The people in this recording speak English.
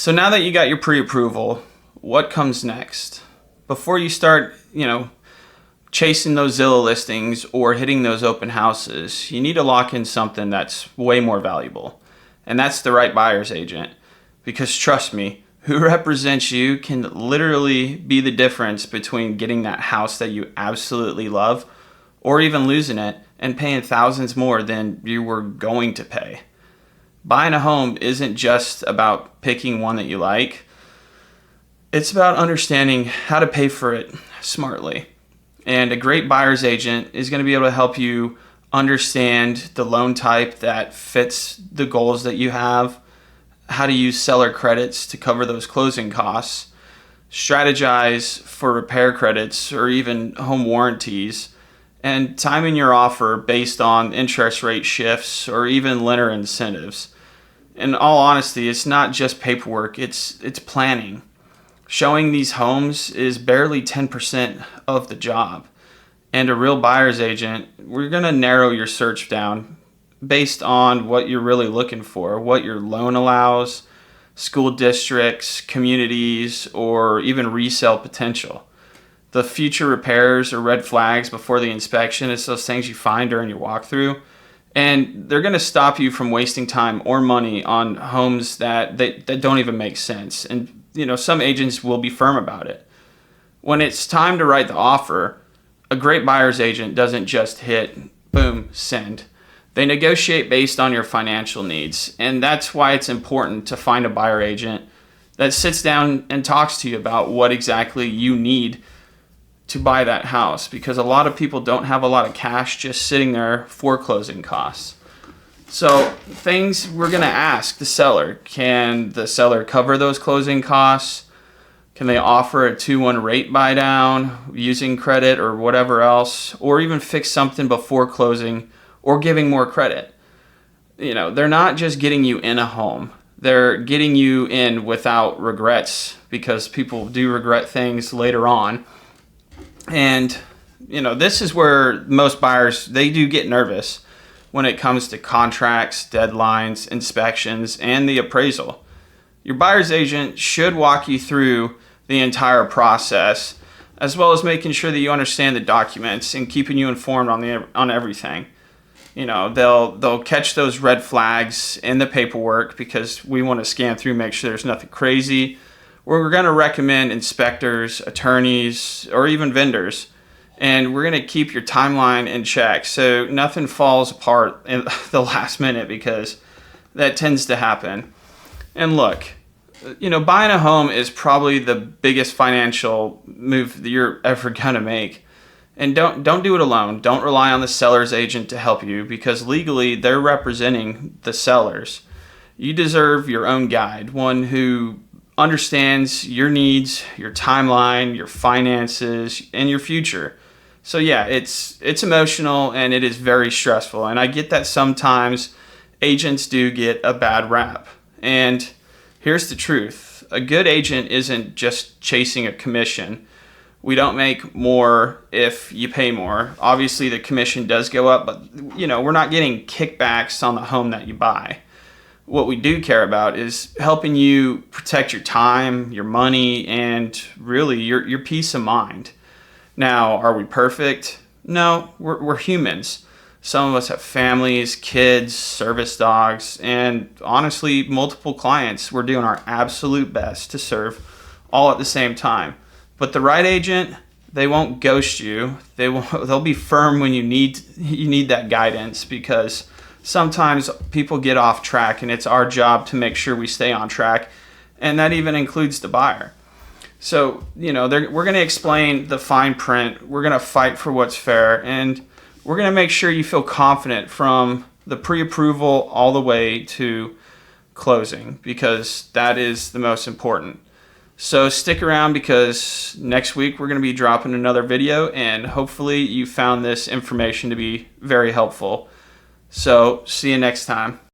So now that you got your pre-approval, what comes next? Before you start, chasing those Zillow listings or hitting those open houses, you need to lock in something that's way more valuable. And that's the right buyer's agent. Because trust me, who represents you can literally be the difference between getting that house that you absolutely love or even losing it and paying thousands more than you were going to pay. Buying a home isn't just about picking one that you like. It's about understanding how to pay for it smartly. And a great buyer's agent is going to be able to help you understand the loan type that fits the goals that you have, how to use seller credits to cover those closing costs, strategize for repair credits or even home warranties, and timing your offer based on interest rate shifts or even lender incentives. In all honesty, it's not just paperwork, it's planning. Showing these homes is barely 10% of the job. And a real buyer's agent, we're going to narrow your search down based on what you're really looking for, what your loan allows, school districts, communities, or even resale potential. The future repairs or red flags before the inspection is those things you find during your walkthrough. And they're going to stop you from wasting time or money on homes that don't even make sense. And, some agents will be firm about it. When it's time to write the offer, a great buyer's agent doesn't just hit, boom, send. They negotiate based on your financial needs. And that's why it's important to find a buyer agent that sits down and talks to you about what exactly you need to buy that house, because a lot of people don't have a lot of cash just sitting there for closing costs. So things we're going to ask the seller: can the seller cover those closing costs? Can they offer a 2-1 rate buy down using credit or whatever else, or even fix something before closing or giving more credit? They're not just getting you in a home. They're getting you in without regrets, because people do regret things later on. And, this is where most buyers, they do get nervous when it comes to contracts, deadlines, inspections, and the appraisal. Your buyer's agent should walk you through the entire process, as well as making sure that you understand the documents and keeping you informed on everything. They'll catch those red flags in the paperwork, because we want to scan through, make sure there's nothing crazy. We're going to recommend inspectors, attorneys, or even vendors. And we're going to keep your timeline in check so nothing falls apart in the last minute, because that tends to happen. And look, buying a home is probably the biggest financial move that you're ever going to make. And don't do it alone. Don't rely on the seller's agent to help you, because legally they're representing the sellers. You deserve your own guide, one who understands your needs, your timeline, your finances, and your future. So yeah, it's emotional and it is very stressful. And I get that sometimes agents do get a bad rap. And here's the truth. A good agent isn't just chasing a commission. We don't make more if you pay more. Obviously the commission does go up, but we're not getting kickbacks on the home that you buy. What we do care about is helping you protect your time, your money, and really your peace of mind. Now, are we perfect? No, we're humans. Some of us have families, kids, service dogs, and honestly, multiple clients. We're doing our absolute best to serve all at the same time. But the right agent, they won't ghost you. They'll be firm when you need that guidance, because sometimes people get off track, and it's our job to make sure we stay on track, and that even includes the buyer. So, we're going to explain the fine print. We're going to fight for what's fair, and we're going to make sure you feel confident from the pre-approval all the way to closing, because that is the most important. So stick around, because next week we're going to be dropping another video, and hopefully you found this information to be very helpful. So see you next time.